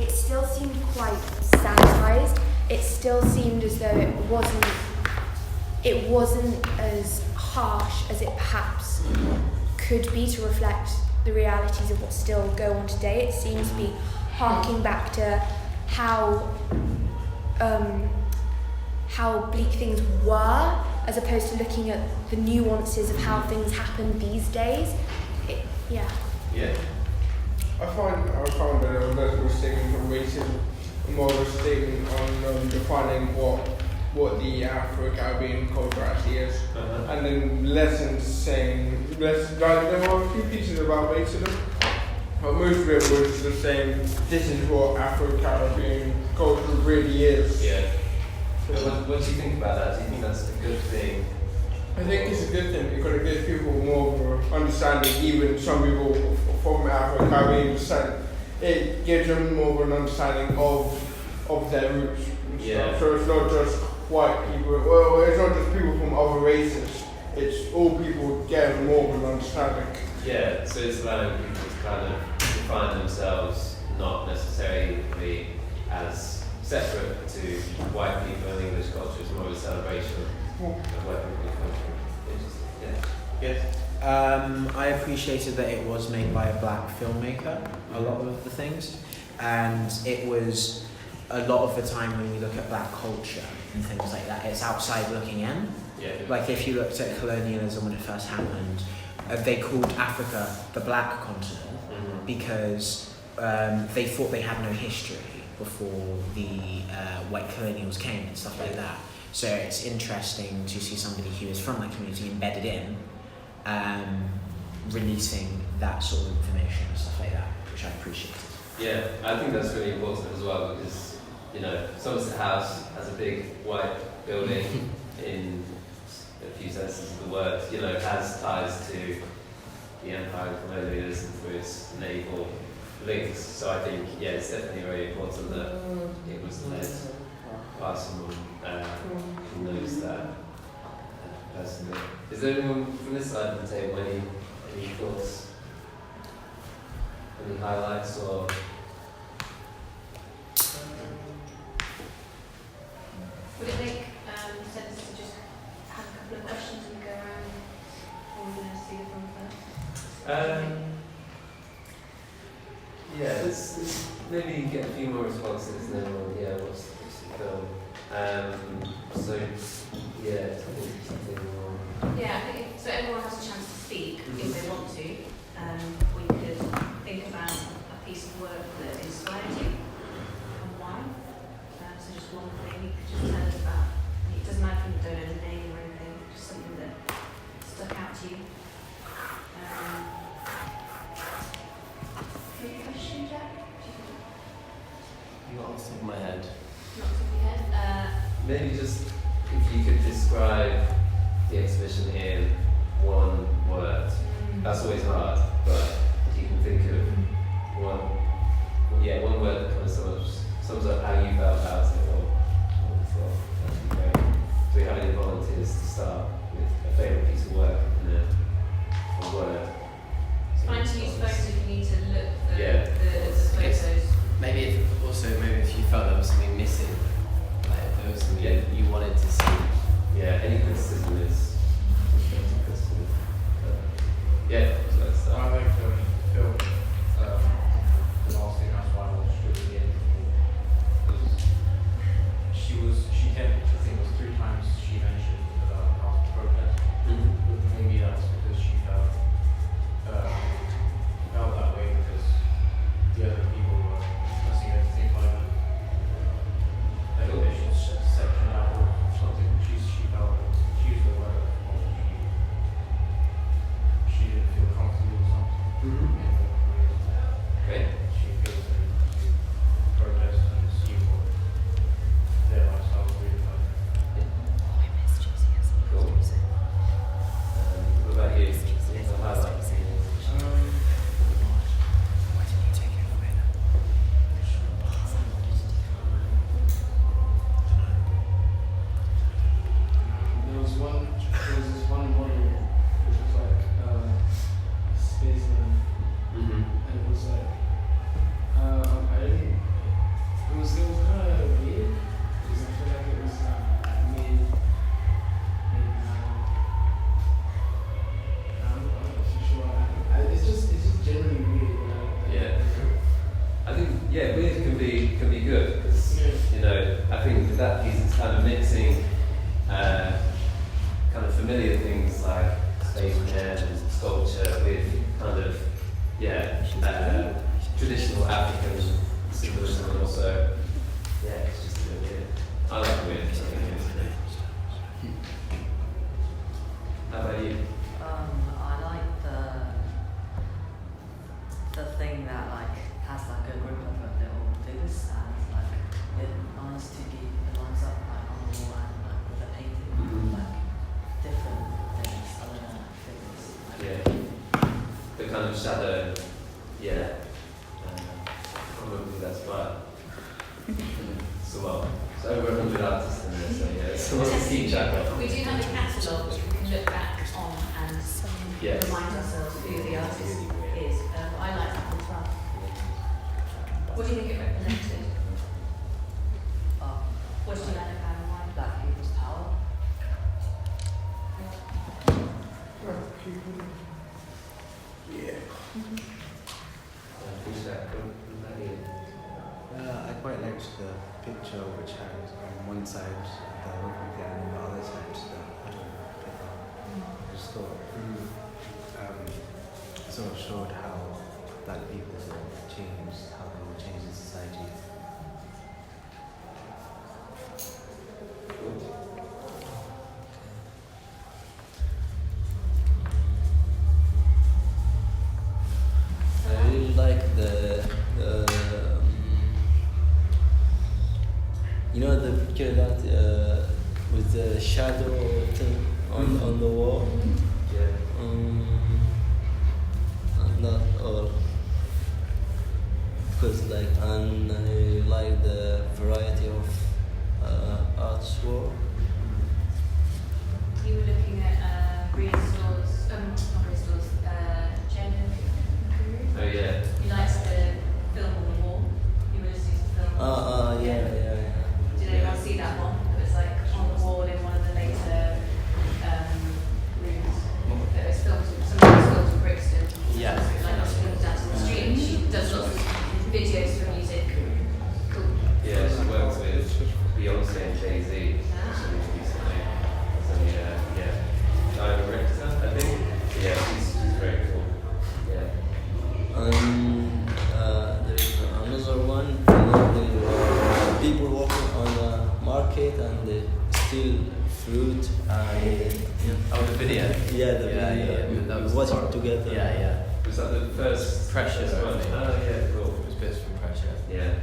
it still seemed quite sanitised. It still seemed as though it wasn't as harsh as it perhaps could be to reflect the realities of what still go on today. It seems to be harking back to how bleak things were, as opposed to looking at the nuances of how things happen these days. Yeah. I find that a less of a statement on racism, and more of a statement on defining what the Afro-Caribbean culture actually is, and then lessons saying there were a few pieces about racism, but most of it was just saying this is what Afro-Caribbean culture really is. Yeah. So what do you think about that? Do you think that's a good thing? I think it's a good thing because it gives people more of an understanding, even some people from Afro-Caribbean descent. It gives them more of an understanding of their roots and stuff. So it's not just white people, well, it's not just people from other races, it's all people getting more of an understanding. Yeah, so it's allowing people to kind of define themselves not necessarily as separate to white people and English culture. It's more of a celebration of white people in the country. Yes. I appreciated that it was made by a black filmmaker, a lot of the things, and it was a lot of the time when we look at black culture and things like that, it's outside looking in. Yeah. Like if you looked at colonialism when it first happened, they called Africa the black continent because they thought they had no history before the white colonials came and stuff like that. So it's interesting to see somebody who is from that community embedded in, releasing that sort of information and stuff like that, which I appreciated. Yeah, I think that's really important as well because, you know, Somerset House has a big white building in a few senses of the word, you know, has ties to the Empire and colonialism through its naval links. So I think, yeah, it's definitely very important that it was led by someone who knows that personally. Is there anyone from this side of the table, any thoughts? Any highlights or? Would it make sense to just have a couple of questions and go around, or we're going to see the film first? Yeah, let's maybe get a few more responses and then we'll watch the film. So, yeah, I think something more. Yeah, I think so everyone has a chance to speak if they want to. We could think about a piece of work that inspired you and why. So just one thing you could just tell us about. It doesn't matter if you don't know the name or anything, just something that stuck out to you. Any question, Jack? Not off the top of my head. Not off the top of your head. Maybe just if you could describe the exhibition in one word. That's always hard, but if you can think of one word that kind of sums up how you felt about it or before, that'd be great. Do we have any volunteers to start with a favourite piece of work and a word? It's fine to use photos if you need to look for Yeah. the photos. Maybe if you felt there was something missing, like if there was something you wanted to see. Yeah, any criticism is constructive criticism. Yeah, so let's start. I like the film, The Last Thing I Saw on the Street. yeah, weird can be good because you know I think with that piece it's kind of mixing kind of familiar things like spaceman and sculpture with kind of traditional African symbolism and also it's just a bit weird. I like weird. I think it's good. How about you? I like the thing that like has like a group of little dudes and like it wants to be it lines up like on the wall and like with a painting like different things other than like figures. The kind of shadow, probably that's right. So it's over 100 artists in there, so it's a lot to keep track of. We do have a catalogue which we can look back on and remind ourselves who the artist is. I like that one as well. What do you think it represented? What did you like about and why? Black people's power. I quite liked the picture which had on one side the Republic and on the other side the I just thought sort of showed how black people sort of changed, how they will change in society. I really like the you know the picture that with the shadow thing on the wall. Not all, because like and I like the variety of artwork. You were looking at Bristol's, not Bristol's, Jen Carew. Oh yeah. You liked the film on the wall. You were listening to the film. Yeah. Did anyone see that one? It was like on the wall in one of the later rooms. It was filmed. Somebody was filmed in Brixton. Yeah. Like not filmed down to the street. And she does lots of videos for music. Cool. Yeah, she works with Beyonce and Jay-Z actually recently. So Diana Richter, I think. Yeah, she's very cool. Yeah. There's another one. The people walking on the market and they steal fruit. Oh, the video. Yeah, the Yeah, video. yeah, that was Watch it horrible. together. Yeah. Was that the first Pressure, one? I think. Oh yeah, cool. It was bits from Pressure. Yeah.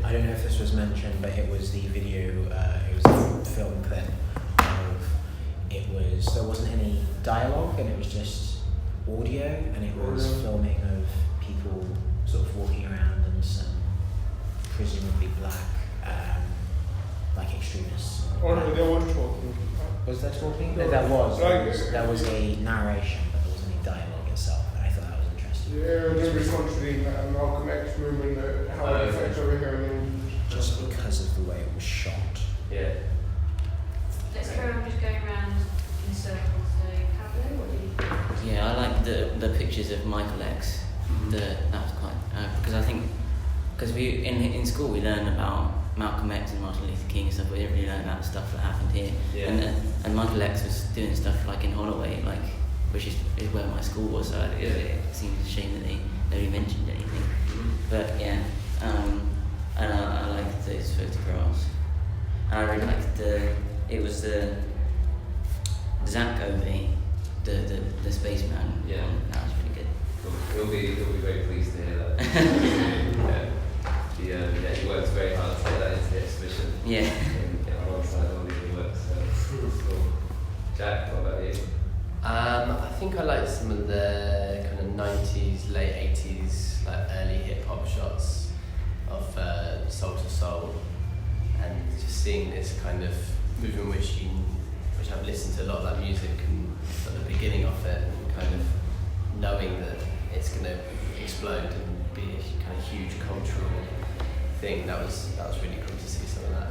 I don't know if this was mentioned, but it was the video, it was a film clip of, there wasn't any dialogue and it was just audio and it was filming of people sort of walking around and some presumably black, like extremists. Oh no, there was talking. Was there talking? No. There was a narration, but there wasn't any dialogue itself, and I thought that was interesting. Yeah, the response to the Malcolm X movement, how it affects over here and Just because of the way it was shot. Yeah. Let's carry on just going around in circles. So Pablo, what do you think? Yeah, I like the pictures of Michael X. That was quite because I think because we in school we learn about Malcolm X and Martin Luther King and stuff, but we didn't really learn about the stuff that happened here. Yeah. And Michael X was doing stuff like in Holloway, like which is where my school was. So it seems a shame that they nobody mentioned anything. But yeah, and I liked those photographs, and I really liked it was the Zach Ove, the spaceman. Yeah. One. That was pretty good. Cool. He'll be very pleased to hear that. He works very hard to get that into the exhibition. Yeah. And alongside all the other work, so it's cool. Jack, what about you? I think I like some of the kind of 90s, late 80s, like early hip hop shots of Soul to Soul, and just seeing this kind of movement which I've listened to a lot of that music and at the beginning of it, and kind of knowing that it's going to explode and be a kind of huge cultural thing. That was really cool to see some of that.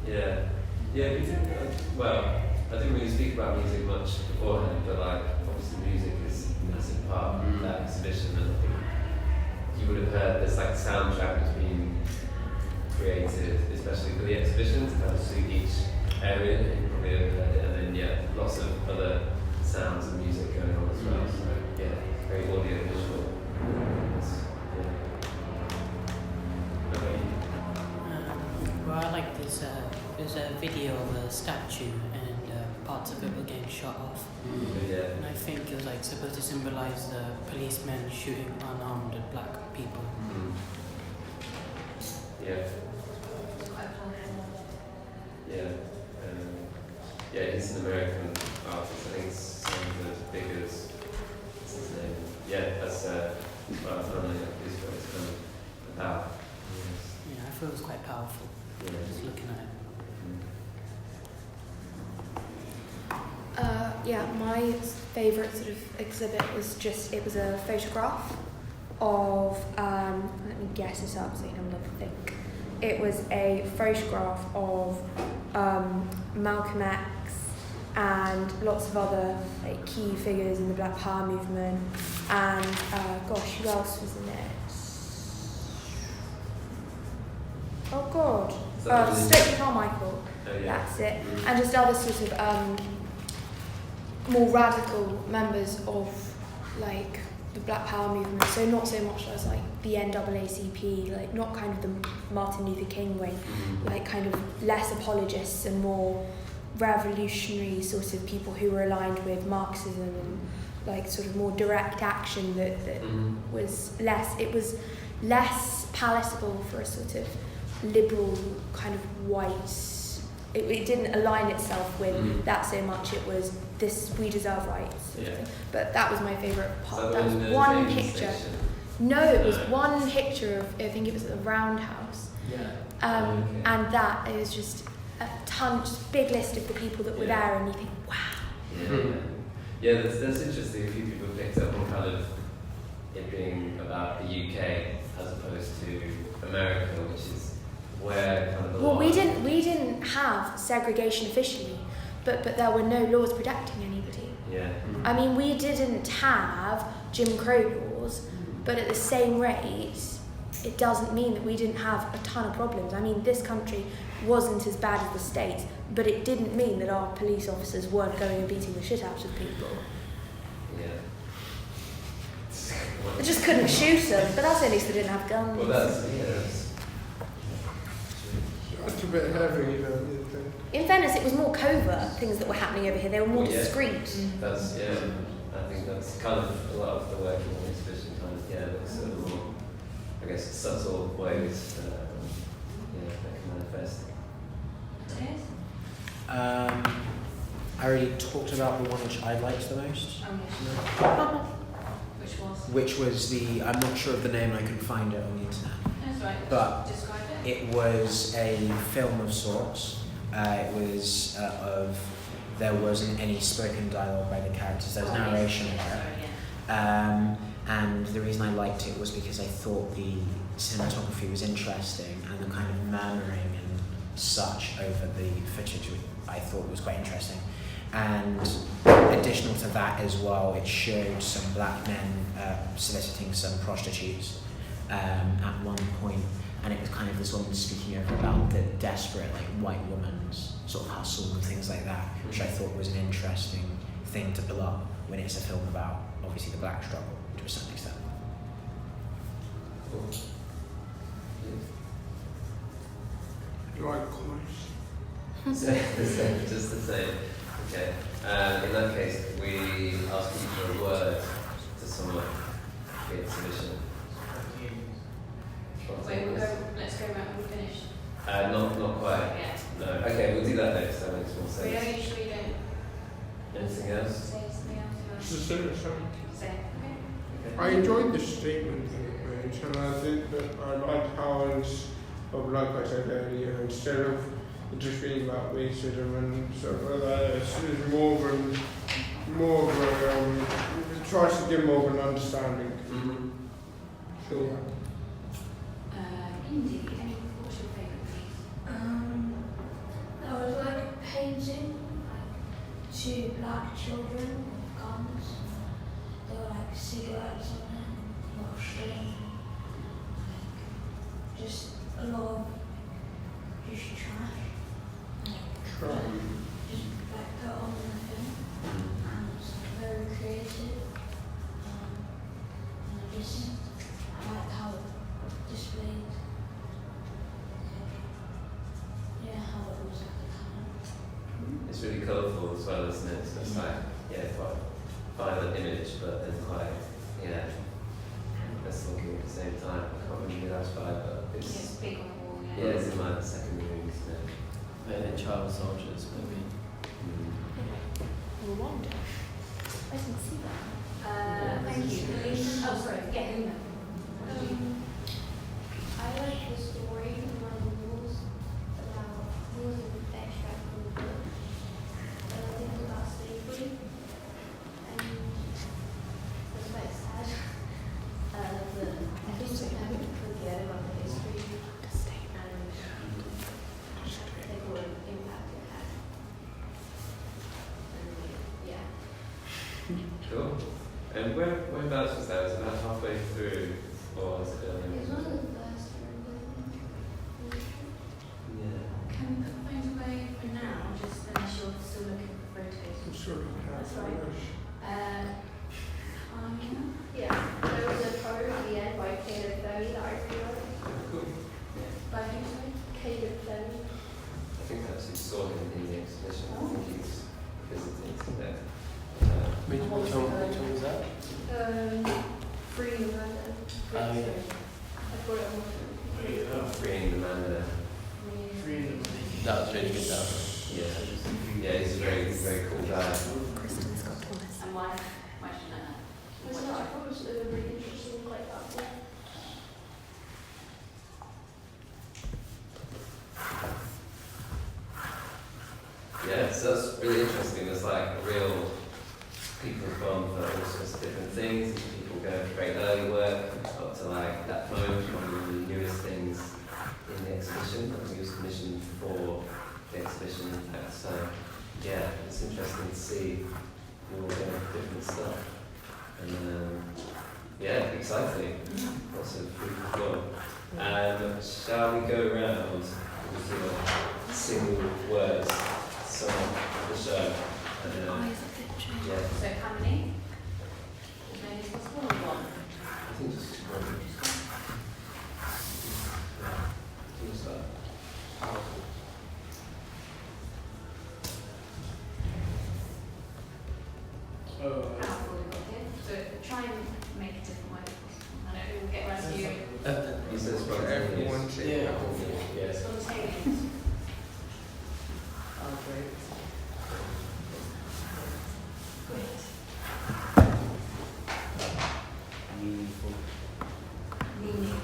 Yeah, we did. Well, I didn't really speak about music much beforehand, but like obviously music is a massive part of that exhibition, and I think you would have heard there's like a soundtrack that's been created, especially for the exhibition, to kind of suit each area. You probably have heard it, and then yeah, lots of other sounds and music going on as well. So yeah, very audio visual. Well, I like this. There's a video of a statue, and parts of it were getting shot off. Yeah. And I think it was like supposed to symbolize the policemen shooting unarmed black people. Yeah. Yeah. Yeah, he's an American artist. I think it's some of the figures. What's his name? Yeah, that's well, I don't know what it's kind of about. Yeah, I thought it was quite powerful. Yeah. Just looking at it. Yeah, my favourite sort of exhibit was it was a photograph of, let me guess this up so you can think. It was a photograph of Malcolm X and lots of other like key figures in the Black Power movement, and gosh, who else was in it? Oh God, Stokely Carmichael. Oh, yeah. That's it, and just other sort of more radical members of like the Black Power movement. So not so much as like the NAACP, like not kind of the Martin Luther King way, like kind of less apologists and more revolutionary sort of people who were aligned with Marxism and like sort of more direct action that was less palatable for a sort of liberal kind of white. It didn't align itself with that so much. It was this, we deserve rights. Yeah. But that was my favourite part. So that was in the one train picture. station? No, it was No. one picture of, I think it was at the Roundhouse. Yeah. Um, Okay. And that, it was just a ton, just big list of the people that were Yeah. there, and you think, wow. Yeah, that's interesting. A few people picked up on kind of it being about the UK as opposed to America, which is where kind of the Well, we line- didn't have segregation officially, but there were no laws protecting anybody. Yeah. I mean, we didn't have Jim Crow laws, but at the same rate, it doesn't mean that we didn't have a ton of problems. I mean, this country wasn't as bad as the States, but it didn't mean that our police officers weren't going and beating the shit out of people. Yeah. They just couldn't shoot them, but that's at least they didn't have guns. Well, that's It's a bit heavy, don't you think? In fairness, it was more covert things that were happening over here. They were more Well, yeah. discreet. That's I think that's kind of a lot of the work in the exhibition kind of looks at the more, I guess, subtle ways that can manifest. I already talked about the one which I liked the most, Which was? which was I'm not sure of the name, I couldn't find it on the internet. That's right. But Describe it. it was a film of sorts. It was there wasn't any spoken dialogue by the characters, there was narration in it. And the reason I liked it was because I thought the cinematography was interesting, and the kind of murmuring and such over the footage I thought was quite interesting. And additional to that as well, it showed some black men soliciting some prostitutes at one point, and it was kind of this woman speaking over about the desperate like white woman's sort of hustle and things like that, which I thought was an interesting thing to pull up when it's a film about obviously the black struggle to a certain extent. Cool. Like comments. Just the same. Okay. In that case, we ask you for a word to sum up the exhibition. Wait, let's go around. We're finished. Not quite. Yeah. No. Okay, we'll do that next. That makes more Are sense. you sure you don't Anything else? say something else? It's a similar something. Say it. Okay. I enjoyed the statement that it made, and I think that I like how it's, like I said earlier, instead of it just being about racism and stuff like that, it's more of a, it tries to give more of an understanding. Mm-hmm. Sure. Indy, what's your favourite piece? I was like painting like two black children with guns. There were like cigarettes on it, not string. just a lot of just trash. Trash. Just like put on the film, and it's very creative. And I just like how it displayed, yeah, how it was at the time. It's really colourful as well, isn't it? So it's like, yeah, quite violent image, but then quite, yeah, best looking at the same time. I can't remember who that's by, but It's it's, big on the wall, yeah. yeah, it's in like the second room, isn't it? They're child soldiers, maybe. Rwanda. I didn't see that. Thank you. Oh, sorry. Yeah, Luna. I like the story of one of the rules about rules of extract from the book. I think it's about slavery, and it's quite sad. But I think sometimes we forget about the history and like what impact it had. And yeah. Cool. And whereabouts was that? Was it about halfway through, or was it early? It's one of the first ones, Yeah. Can we put the phones away for now, just unless you're still looking for photos? I'm sure we have That's right. yeah. There was a photo at the end by Caleb Ferry that I really liked. Cool. By who, sorry? Caleb Ferry. I think I actually saw him in the exhibition. I think he was visiting today. Which one was that? Freeing Amanda. Oh, yeah. I brought it on. Freeing the man there. That was really good, that. Yeah. Yeah, he's a very, very cool guy. Kristen's got Thomas. And why should I know? It's not, I thought it was really interesting, like that one. Yeah, so that's really interesting. There's like a real people bond for all sorts of different things. People go for very early work up to like that poem, one of the newest things in the exhibition. I think it was commissioned for the exhibition, in fact. So yeah, it's interesting to see you all doing different stuff. And yeah, exciting. Lots of food for thought. Shall we go around with your single words, sum up the show? And, yeah. So how many? As many as possible, or one? I think just one. Who's that? Powerful. Powerful, we've got here. So try and make a different way if possible. I know it will get around to you. He says spontaneous. Everyone take Yeah. that one. Yes. Spontaneous. Okay. Meaningful. Meaningful.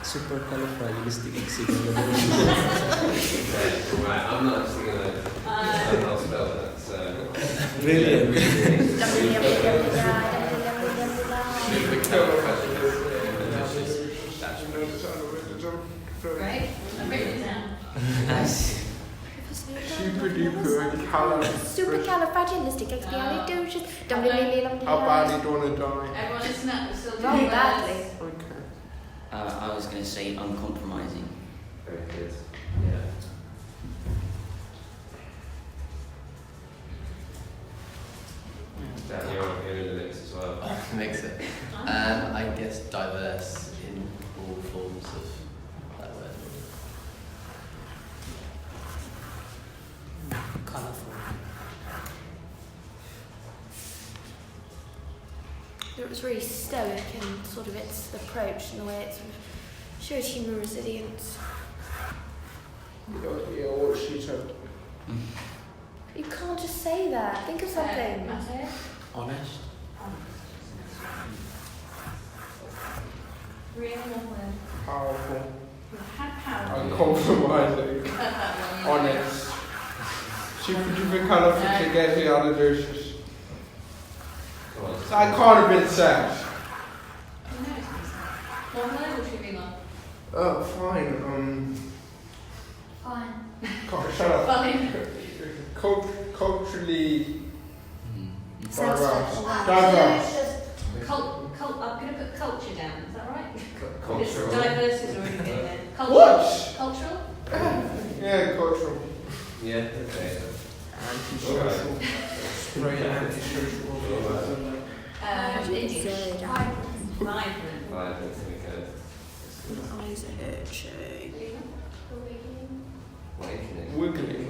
Supercalifragilisticexpialidocious. Okay, right. I'm not actually going to I'll spell that. So. Brilliant. Right? I've written it down. Super duper Supercalifragilisticexpialidocious. How badly do you want to die? Everyone listen up, we're still doing Very words. badly. Okay. I was going to say uncompromising. Very good. Yeah. Dan, you're in the mix as well. Makes it. I guess diverse in all forms of that word. Colourful. It was really stoic in sort of its approach and the way it sort of showed human resilience. Yeah, what she said. You can't just say that. Think of something. Matteo? Honest. Real one word. Powerful. How? Uncompromising. Honest. Super duper califragilisticexpialidocious. Come on. That can't have been said. One word or two ring on? Oh, fine. Fine. Shut up. Fine. Culturally Sounds Diverse. like Diverse. I'm going to put culture down, is that right? Cultural. Diverse is already in there. Cultural. What? Cultural? Yeah, cultural. Yeah, okay. Antisocial. Very antisocial. English. Vibrant. Vibrant, here we go. Eyes are itchy. Awakening. Awakening. Wiggling.